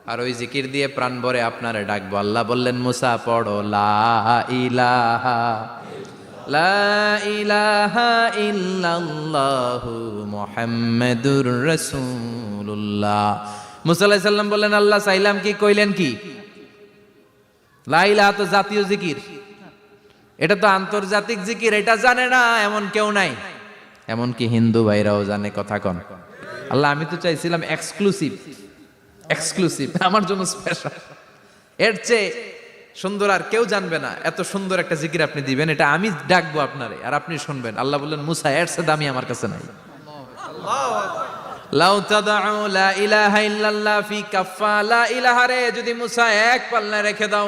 আর ওই জিকির দিয়ে প্রাণ ভরে আপনারে ডাকবো। আল্লাহ বললেন, মুসা পড়ো লা ইলাহা লা ইলাহা ইল্লাল্লাহু মুহাম্মাদুর রাসূলুল্লাহ। মুসা আলাইহিস সালাম বললেন, আল্লাহ চাইলাম কি, কইলেন কি? লা ইলাহা তো জাতীয় জিকির, এটা তো আন্তর্জাতিক জিকির, এটা জানে না এমন কেউ নাই। এমনকি হিন্দু ভাইরাও জানে। কথা কন। আল্লাহ আমি তো চাইছিলাম এক্সক্লুসিভ, আমার জন্য স্পেশাল। এর চেয়ে সুন্দর আর কেউ জানবে না। এত সুন্দর একটা জিকির আপনি দিবেন, এটা আমি ডাকবো আপনারে আর আপনি শুনবেন। আল্লাহ বললেন, মুসা এর চেয়ে দামি আমার কাছে নাই। লাউ তাদউ লা ইলাহা ইল্লাল্লাহ ফি কাফা। লা ইলাহা রে যদি মুসা এক পাল্লায় রেখে দাও,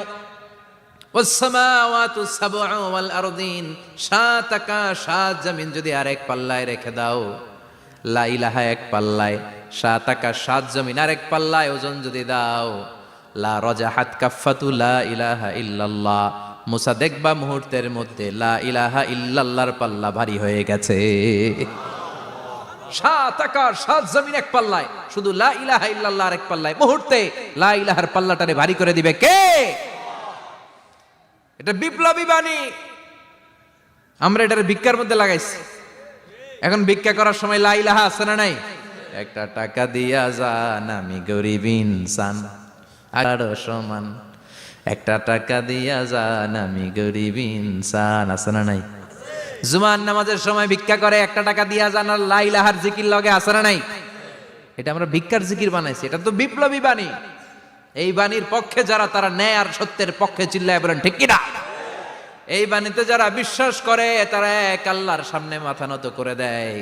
ওয়াস সামাওয়াতু সাবউ ওয়াল আরদিন, সাত আকাশ সাত জমিন যদি আরেক পাল্লায় রেখে দাও, লা ইলাহা এক পাল্লায়, সাত আকাশ সাত জমিন আরেক পাল্লায় ওজন যদি দাও, লা রাজাহাত কাফাতু লা ইলাহা ইল্লাল্লাহ। মুসা দেখবা মুহূর্তের মধ্যে লা ইলাহা ইল্লাল্লাহর পাল্লা ভারী হয়ে গেছে। সাত আকাশ সাত জমিন এক পাল্লায়, শুধু লা ইলাহা ইল্লাল্লাহ আরেক পাল্লায়, মুহূর্তে লা ইলাহার পাল্লাটারে ভারী করে দিবে কে? এটা বিপ্লবী বাণী। আমরা এটার ভিক্ষার মধ্যে লাগাইছি। এখন ভিক্ষা করার সময় লা ইলাহা আছে না নাই? একটা টাকা দিয়া যান, আমি গরিব ইনসান আরো সমান। একটা টাকা দিয়া যান, আমি গরিব ইনসান, আছে না নাই? জুমার নামাজের সময় ভিক্ষা করে, একটা টাকা দিয়া যান, আর লা ইলাহার জিকির লগে, আছে না নাই? এটা আমরা ভিক্ষার জিকির বানাইছি। এটা তো বিপ্লবী বাণী। এই বাণীর পক্ষে যারা, তারা ন্যায় আর সত্যের পক্ষে চিল্লায় বলেন ঠিক কিনা? এই বাণীতে যারা বিশ্বাস করে, তারা এক আল্লাহর সামনে মাথা নত করে দেয়।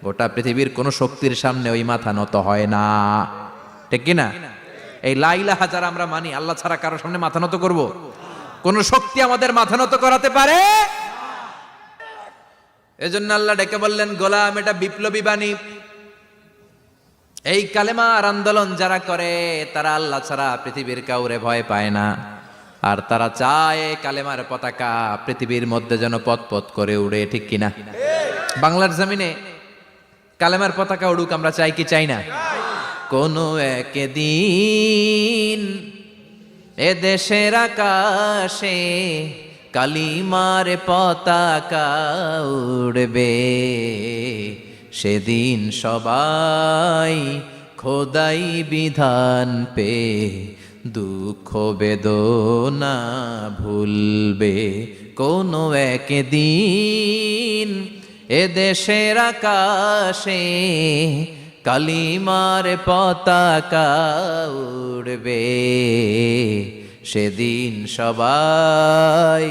গোটা পৃথিবীর কোন শক্তির সামনে ওই মাথা নত হয় না। ঠিক কিনা? এই লা ইলাহা যারা আমরা মানি, আল্লাহ ছাড়া কারো সামনে মাথা নত করব? কোন শক্তি আমাদের মাথা নত করাতে পারে? এজন্য আল্লাহ ডেকে বললেন, গোলাম এটা বিপ্লবী বাণী। এই কালেমার আন্দোলন যারা করে তারা আল্লাহ ছাড়া পৃথিবীর কাউরে ভয় পায় না, আর তারা চায় কালেমার পতাকা পৃথিবীর মধ্যে যেন পথ পথ করে উড়ে, ঠিক কিনা? বাংলার জমিনে কালেমার পতাকা উড়ুক, আমরা চাই কি চাই না? কোনো একদিন এ দেশের আকাশে কালিমার পতাকা উড়বে, সেদিন সবাই খোদাই বিধান পে দুঃখ বেদনা ভুলবে। কোনো একদিন এ দেশের আকাশে কালিমার পতাকা উড়বে, সেদিন সবাই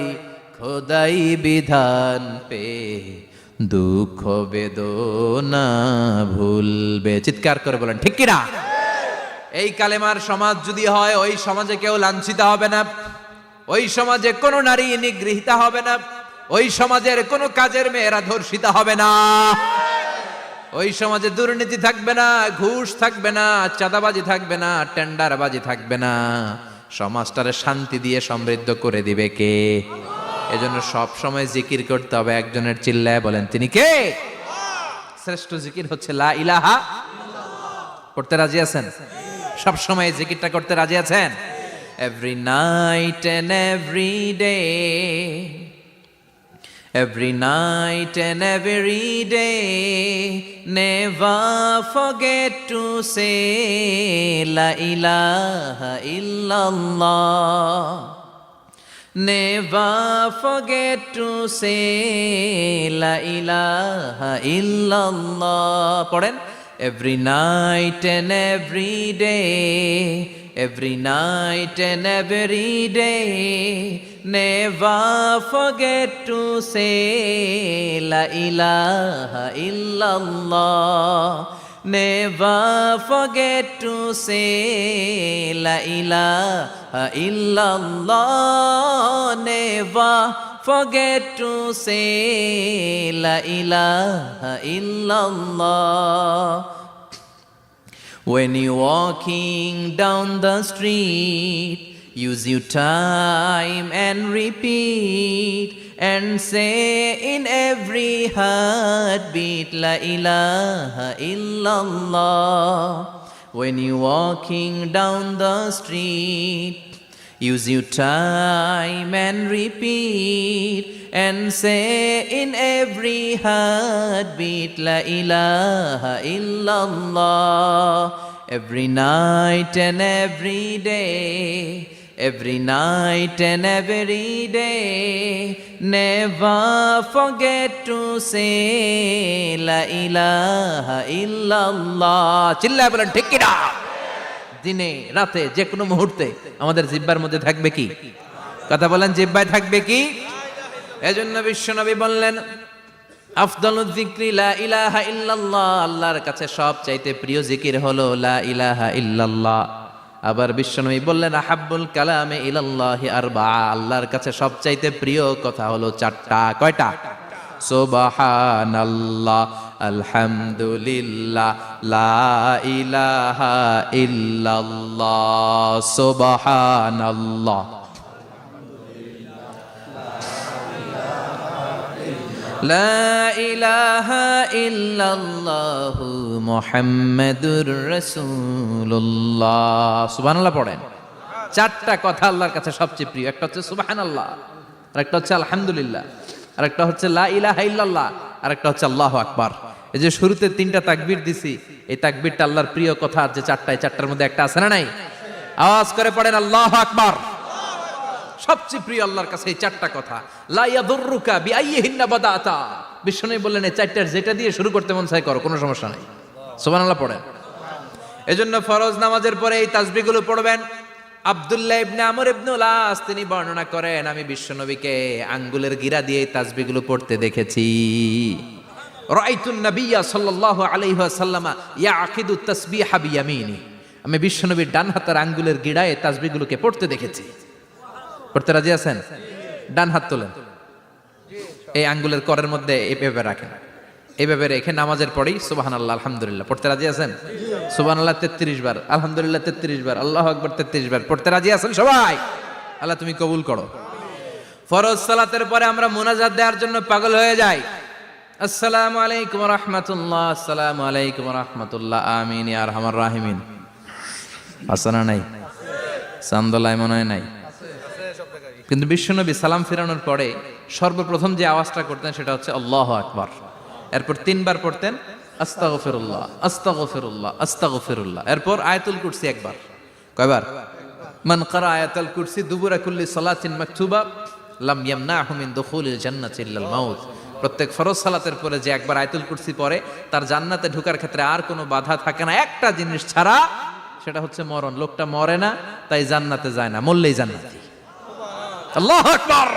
খোদাই বিধান পে দুঃখ বেদনা ভুলবে। চিৎকার করে বলেন ঠিক কিনা? এই কালেমার সমাজ যদি হয়, ওই সমাজে কেউ লাঞ্ছিত হবে না, ওই সমাজে কোনো নারী নিগৃহীতা হবে না, ওই সমাজের কোনো কাজের মেয়েরা ধর্ষিত হবে না, ওই সমাজে দুর্নীতি থাকবে না, ঘুষ থাকবে না, চাঁদাবাজি থাকবে না, টেন্ডারবাজি থাকবে না। সমাজটারে শান্তি দিয়ে সমৃদ্ধ করে দিবে কে? এজন্য সব সময় জিকির করতে হবে একজনের, চিল্লায় বলেন তিনি কে? শ্রেষ্ঠ জিকির হচ্ছে লা ইলাহা। করতে রাজি আছেন? সব সময় জিকিরটা করতে রাজি আছেন? Every night and every day, every night and every day, never forget to say la ilaha illallah, never forget to say la ilaha illallah. পড়েন, every night and every day, every night and every day, never forget to say la ilaha illallah, never forget to say la ilaha illallah, never forget to say la ilaha illallah. When you're walking down the street, use your time and repeat, and say in every heartbeat la ilaha illallah. When you're walking down the street, use your time and repeat, and say in every heartbeat la ilaha illallah. Every night and every day, every night and every day, never forget to say la ilaha illallah. চিল্লায় বলেন ঠিক কিনা? দিনে রাতে যে কোনো মুহূর্তে আমাদের জিহ্বার মধ্যে থাকবে কি? কথা বলেন, জিহ্বায় থাকবে কি? এজন্য বিশ্বনবী বললেন, আফদালুয যিকরি লা ইলাহা ইল্লাল্লাহ, আল্লাহর কাছে সবচাইতে প্রিয় জিকির হলো লা ইলাহা ইল্লাল্লাহ। আবার বিশ্বনবী বললেন, আহাব্বুল কালামে ইলাল্লাহি আরবাআ, আল্লাহর কাছে সবচাইতে প্রিয় কথা হলো চারটা। কয়টা? সুবহানাল্লাহ, আলহামদুলিল্লাহ, লা ইলাহা ইল্লাল্লাহ। সুবহানাল্লাহ, লা ইলাহা ইল্লাল্লাহু মুহাম্মাদুর রাসূলুল্লাহ। সুবহানাল্লাহ পড়েন। চারটা কথা আল্লাহর কাছে সবচেয়ে প্রিয়। একটা হচ্ছে সুবহানাল্লাহ, আর একটা হচ্ছে আলহামদুলিল্লাহ, আর একটা হচ্ছে লা ইলাহা ইল্লাল্লাহ, আর একটা হচ্ছে আল্লাহু আকবার। এই যে শুরুতে তিনটা তাকবীর দিছি, এই তাকবীরটা আল্লাহর প্রিয় কথা যে চারটা, এই চারটার মধ্যে একটা আছে না নাই? আওয়াজ করে পড়েন আল্লাহু আকবার। সবচেয়ে প্রিয় আল্লাহর কাছে এই চারটা কথা। লা ইয়াদুররুকা বিআইয়িহিন্না বাদাতা, বিশ্বনবী বললেন এই চারটার যেটা দিয়ে শুরু করতে মন চায় করো, কোনো সমস্যা নাই। সুবহানাল্লাহ পড়েন। এজন্য ফরজ নামাজের পরে এই তাসবিহগুলো পড়বেন। আব্দুল্লাহ ইবনে আমর ইবনে আস তিনি বর্ণনা করেন, আমি বিশ্বনবীকে আঙ্গুলের গিরা দিয়ে এই তাসবিহগুলো পড়তে দেখেছি। রাআইতুন নাবিয়্যা সাল্লাল্লাহু আলাইহি ওয়াসাল্লাম ইয়াকিদু তাসবিহা বিয়ামিনি, আমি বিশ্বনবীর ডান হাতের আঙ্গুলের গিরায় তাসবিহগুলোকে পড়তে দেখেছি। পড়তে রাজি আছেন? ডান হাত তোলেন, এই আঙ্গুলের করের মধ্যে এভাবে রাখেন, এইভাবে রেখে নামাজের পরেই সুবহানাল্লাহ আলহামদুলিল্লাহ পড়তে রাজি আছেন? সুবহানাল্লাহ 33 বার, আলহামদুলিল্লাহ 33 বার, আল্লাহু আকবার 33 বার পড়তে রাজি আছেন সবাই? আল্লাহ তুমি কবুল করো। ফরজ সালাতের পরে আমরা মুনাজাত দেওয়ার জন্য পাগল হয়ে যাই। আসসালামু আলাইকুম ওয়া রাহমাতুল্লাহ, আসসালামু আলাইকুম ওয়া রাহমাতুল্লাহ, আমিন ইয়া আরহামার রাহিমিন। আছে না নাই? চান্দলায় মনে হয় নাই। কিন্তু বিশ্বনবী সালাম ফিরানোর পরে সর্বপ্রথম যে আওয়াজটা করতেন সেটা হচ্ছে আল্লাহু আকবার। এরপর 3 বার পড়তেন আস্তাগফিরুল্লাহ, আস্তাগফিরুল্লাহ, আস্তাগফিরুল্লাহ। এরপর আয়াতুল কুরসি একবার। কয়বার? মান ক্বারা আয়াতুল কুরসি দুবুরা কুল্লি সালাতিন মাকতুবা লাম ইয়ামনাহু মিন দুখুলিল জান্নাতি ইল্লাল মাউত। প্রত্যেক ফরজ সালাতের পরে যে একবার আয়াতুল কুরসি পড়ে তার জান্নাতে ঢোকার ক্ষেত্রে আর কোনো বাধা থাকে না, একটা জিনিস ছাড়া, সেটা হচ্ছে মরণ। লোকটা মরে না তাই জান্নাতে যায় না, মরলেই জান্নাতি। আল্লাহু আকবার।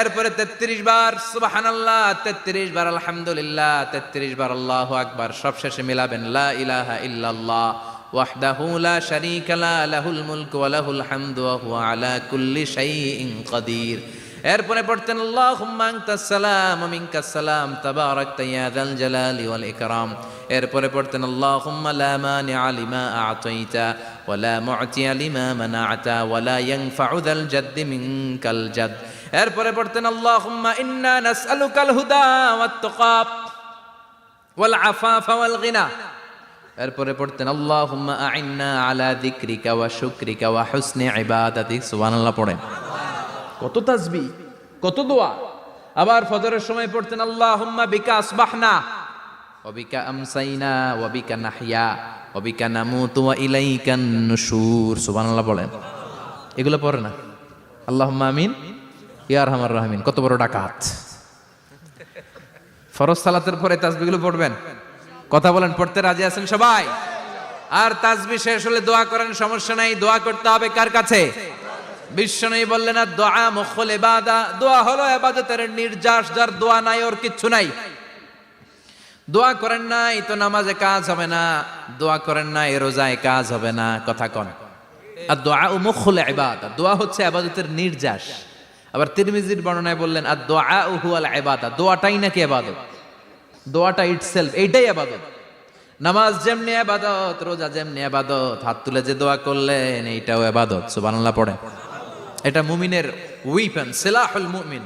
এরপরে 33 বার সুবহানাল্লাহ, 33 বার আলহামদুলিল্লাহ, 33 বার আল্লাহু আকবার। সবশেষে মিলাবেন লা ইলাহা ইল্লাল্লাহ ওয়াহদাহু লা শারীকা লা লাহুল মুলকু ওয়া লাহুল হামদু ওয়া হুয়া আলা কুল্লি শাইইন কাদির। এরপরে পড়তেন আল্লাহুম্মা আনতাস সালাম ওয়া মিনকাস সালাম তাবারাকতা ইয়া যাল জালালি ওয়াল ইকরাম। এরপরে পড়তেন আল্লাহুম্মা লা মানিআ লিমা আ'তাইতা ওয়া লা মু'তিয়া লিমা মানা'তা ওয়া লা ইয়ানফা'ু যাল জাদ্দি মিনকাল জাদ। এরপরে পড়তেন আল্লাহুম্মা ইন্না নাসআলুকাল হুদা ওয়াত তুকা ওয়াল আফাফা ওয়াল গিনা। এরপরে পড়তেন আল্লাহুম্মা আ'ইন্না আলা যিকরিকা ওয়া শুকরিকা ওয়া হুসনি ইবাদাতিক। সুবহানাল্লাহ পড়েন। কত তাসবিহ, কত দোয়া। আবার ফজরের সময় পড়তেন আল্লাহুম্মা বিকা আসবাহনা ওয়া বিকা আমসাইনা ওয়া বিকা নাহইয়া ওয়া বিকা নামুতু ওয়া ইলাইকান নুশুর। সুবহানাল্লাহ বলেন। এগুলো পড়ে না? আল্লাহুম্মা আমিন ইয়া আরহামার রাহিমিন। কত বড় ডাকাত। ফরজ সালাতের পরে তাসবিহগুলো পড়বেন? কথা বলেন, পড়তে রাজি আছেন সবাই? আর তাসবিহ শেষ হলে দোয়া করেন, সমস্যা নাই। দোয়া করতে হবে কার কাছে? বিশ্বনবী বললেন না, দোয়া মুখল ইবাদা। দোয়া হলো ইবাদতের নির্যাস। যার দোয়া নাই ওর কিচ্ছু নাই। দোয়া করেন নাই তো নামাজে কাজ হবে না, দোয়া করেন নাই রোজায় কাজ হবে না। কথা কন। আর দোয়া মুখল ইবাদা, দোয়া হচ্ছে ইবাদতের নির্যাস। আবার তিরমিজির বর্ণনায় বললেন আর দোয়া হুয়াল ইবাদা, দোয়াটাই নাকি ইবাদত। দোয়াটা ইটসেলফ এইটাই ইবাদত। নামাজ যেমনি ইবাদত, রোজা যেমনি ইবাদত, হাত তুলে যে দোয়া করলেন এইটাও ইবাদত। সুবহানাল্লাহ পড়েন। এটা মুমিনের ওয়েপন, সিলাহুল মুমিন।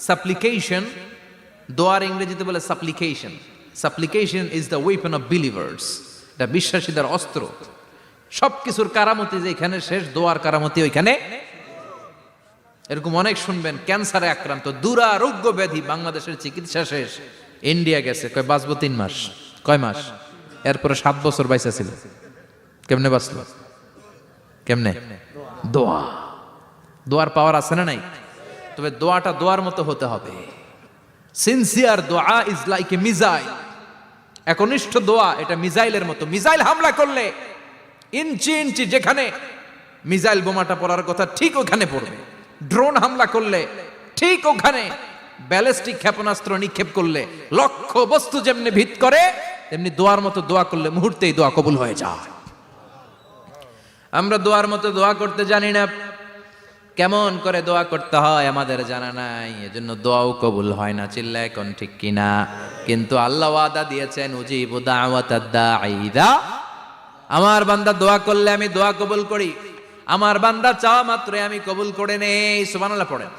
সাপ্লিকেশন, দোয়ার ইংরেজিতে বলে সাপ্লিকেশন। সাপ্লিকেশন is the weapon of believers. এটা বিশ্বাসীদের অস্ত্র। সবকিছুর কারামতি যেখানে শেষ, দোয়ার কারামতি ওইখানে। এরকম অনেক শুনবেন ক্যান্সারে আক্রান্ত, দুরারোগ্য ব্যাধি, বাংলাদেশের চিকিৎসা শেষ, ইন্ডিয়া গেছে, কয় বাঁচবো 3 মাস। কয় মাস? এরপরে 7 বছর বাইসা ছিল। কেমনে বাঁচলো? কেমনে? দোয়া। দোয়ার পাওয়ার আছে না নাই? তবে দোয়াটা দোয়ার মতো হতে হবে। সিনসিয়ার দোয়া ইজ লাইক এ মিসাইল। একনিষ্ঠ দোয়া এটা মিসাইলের মতো। মিসাইল হামলা করলে ইঞ্চি ইঞ্চি যেখানে মিসাইল বোমাটা পড়ার কথা ঠিক ওখানে পড়বে। ড্রোন হামলা করলে ঠিক ওখানে, ব্যালিস্টিক ক্ষেপণাস্ত্র নিক্ষেপ করলে লক্ষ্য বস্তু যেমনি ভিত করে, তেমনি দোয়ার মতো দোয়া করলে মুহূর্তেই দোয়া কবুল হয়ে যায়। আমরা দোয়ার মতো দোয়া করতে জানি না। কেমন করে দোয়া করতে হয় আমাদের জানা নাই, এজন্য দোয়াও কবুল হয় না। চিল্লা এখন ঠিক কিনা? কিন্তু আল্লাহ ওয়াদা দিয়েছেন উজিবু দাওয়াতাদ দাঈ ইযা, আমার বান্দা দোয়া করলে আমি দোয়া কবুল করি। আমার বান্দা চাওয়া মাত্রই আমি কবুল করে নেই। সুবহানাল্লাহ পড়েন।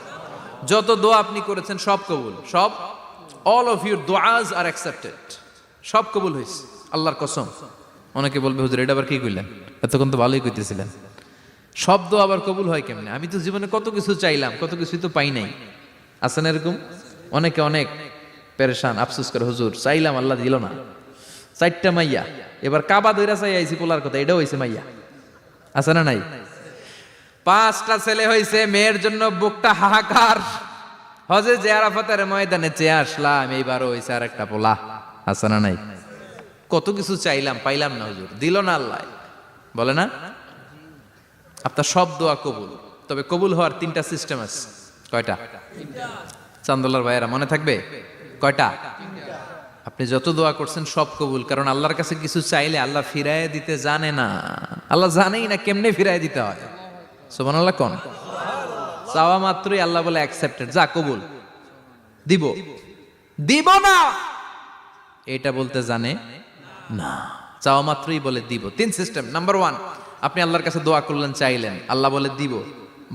যত দোয়া আপনি করেছেন সব কবুল, সব। অল অফ ইউর দোয়াজ আর অ্যাকসেপ্টেড। সব কবুল হয়েছে আল্লাহর কসম। অনেকে বলবে হুজুর এটা আবার কি কইলেন? এতক্ষণ তো ভালোই কইতেছিলেন। সব দোয়া আবার কবুল হয় কেমনে? আমি তো জীবনে কত কিছু চাইলাম, কত কিছুই তো পাই নাই। আছেন এরকম? অনেকে অনেক পেরেশান, আফসোস করে হুজুর চাইলাম আল্লাহ দিল না। 4টা মাইয়া, এবার কাবা দইরা চাই আইছি পোলার কথা, এটাও হয়েছে মাইয়া। আছে না নাই? 5টা ছেলে হয়েছে, মেয়ের জন্য বুকটা হাহাকার। হজে যে আরাফাতের ময়দানে চেয়ে আসলাম, এইবারও হয়েছে আর একটা পোলা। আছে না নাই? কত কিছু চাইলাম, পাইলাম না হুজুর, দিল না আল্লাহ। বলে না? আপনার সব দোয়া কবুল, তবে কবুল হওয়ার 3টা সিস্টেম আছে। কয়টা? চান্দলার ভাইয়েরা মনে থাকবে? কয়টা? আপনি যত দোয়া করছেন সব কবুল, কারণ আল্লাহর কাছে কিছু চাইলে আল্লাহ ফিরায় দিতে জানে না। আল্লাহ জানেই না কেমনে ফিরায় দিতে হয়। সুবহানাল্লাহ কোন? চাওয়া মাত্রই আল্লাহ বলে অ্যাকসেপ্টেড, যা কবুল, দিব। দিব না এটা বলতে জানে না, চাওয়া মাত্রই বলে দিব। তিন সিস্টেম। নাম্বার ওয়ান, আপনি আল্লাহর কাছে দোয়া করলেন, চাইলেন, আল্লাহ বলে দিব,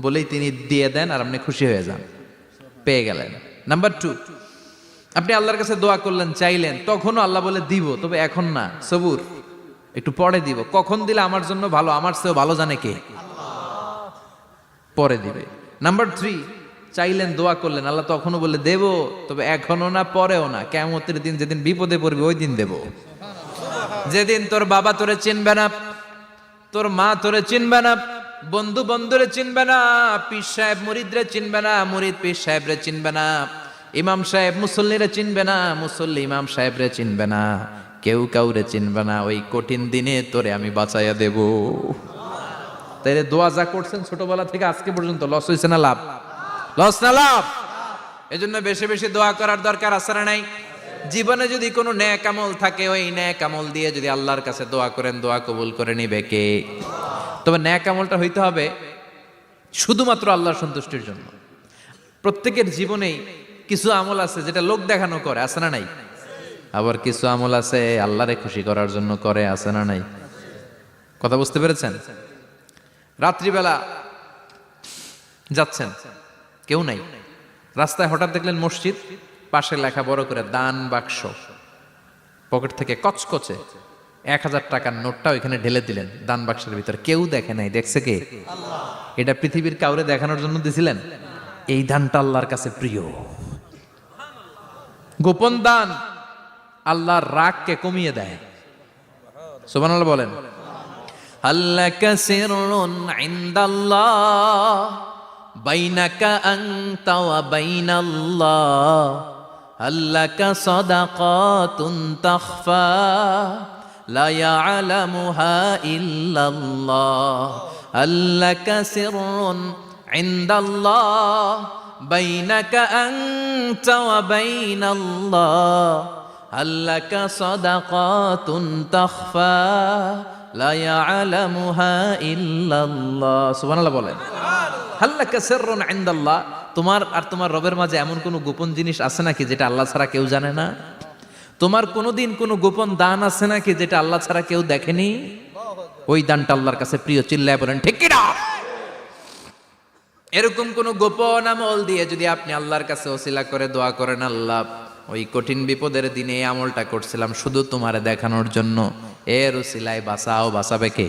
বলেই তিনি দিয়ে দেন আর আপনি খুশি হয়ে যান, পেয়ে গেলেন। নাম্বার টু, আপনি আল্লাহর কাছে দোয়া করলেন, চাইলেন, তখনও আল্লাহ বলে দিব, তবে এখন না, সবুর, একটু পরে দিব। কখন দিলে আমার জন্য ভালো, আমার চেয়েও ভালো জানে কে? পরে দিবে। নাম্বার থ্রি, চাইলেন, দোয়া করলেন, আল্লাহ তখনও বলে দেব, তবে এখনো না, পরেও না, কিয়ামতের দিন যেদিন বিপদে পড়বে ওই দিন দেব। যেদিন তোর বাবা তোরে চিনবে না, তোর মা তোরে চিনবে না, বন্ধু বন্ধুরে চিনবে না, পীর সাহেব মুরিদরে চিনবে না, মুরিদ পীর সাহেবরে চিনবে না, ইমাম সাহেব মুসল্লিরে চিনবে না, মুসল্লি ইমাম সাহেবরে চিনবে না, কেউ কাউরে চিনবে না, ওই কঠিন দিনে তোরে আমি বাঁচাইয়া দেব। তাই দোয়া যা করছেন ছোটবেলা থেকে আজকে পর্যন্ত লস হয়েছে না লাভ? লস না লাভ? এজন্য বেশি বেশি দোয়া করার দরকার আছে না নাই? জীবনে যদি কোনো নেক আমল থাকে, ওই নেক আমল দিয়ে যদি আল্লাহর কাছে দোয়া করেন, দোয়া কবুল করে নিবে কে? তবে নেক আমলটা হইতে হবে শুধুমাত্র আল্লাহর সন্তুষ্টির জন্য। প্রত্যেকের জীবনেই কিছু আমল আছে যেটা লোক দেখানো করে, আছে না নাই? আবার কিছু আমল আছে আল্লাহরে খুশি করার জন্য করে, আছে না নাই? কথা বুঝতে পেরেছেন? রাত্রিবেলা যাচ্ছেন, কেউ নাই, রাস্তায় হঠাৎ দেখলেন মসজিদ, পাশে লেখা বড় করে দান বাক্স, পকেট থেকে কচকচে 1000 টাকার নোটটা ওইখানে ঢেলে দিলেন দান বাক্সের ভিতর। কেউ দেখে নাই, দেখছে কে? এটা পৃথিবীর কাউরে দেখানোর জন্য দিছিলেন? এই দানটা আল্লাহর কাছে প্রিয়। গোপন দান আল্লাহর রাগকে কমিয়ে দেয়। সুবহানাল্লাহ বলেন। আল্লাকা সিররুন ইনদাল্লাহ বাইনাকা আনতা ওয়া বাইনাল্লাহ, আল্লাকা সাদাকাতুন তাখফা লা ইয়ালামুহা ইল্লাল্লাহ, আল্লাকা সিররুন ইনদাল্লাহ বাইনাকা আনতা ওয়া বাইনাল্লাহ, আল্লাকা সাদাকাতুন তাখফা লা ইয়ালামুহা ইল্লাল্লাহ। সুবহানাল্লাহ বলেন। আল্লাকা সিররুন ইনদাল্লাহ, তোমার আর তোমার রবের মাঝে এমন কোনো গোপন জিনিস আছে নাকি যেটা আল্লাহ ছাড়া কেউ জানে না? তোমার কোনোদিন কোনো গোপন দান আছে নাকি যেটা আল্লাহ ছাড়া কেউ দেখেনি? ওই দানটা আল্লাহর কাছে প্রিয়। চিল্লায় বলেন ঠিক কি না? এরকম কোন গোপন আমল দিয়ে যদি আপনি আল্লাহর কাছে ওসিলা করে দোয়া করেন, আল্লাহ ওই কঠিন বিপদের দিনে এই আমলটা করছিলাম শুধু তোমারে দেখানোর জন্য, এর ওসিলায় বাঁচাও, বাঁচাবে কে?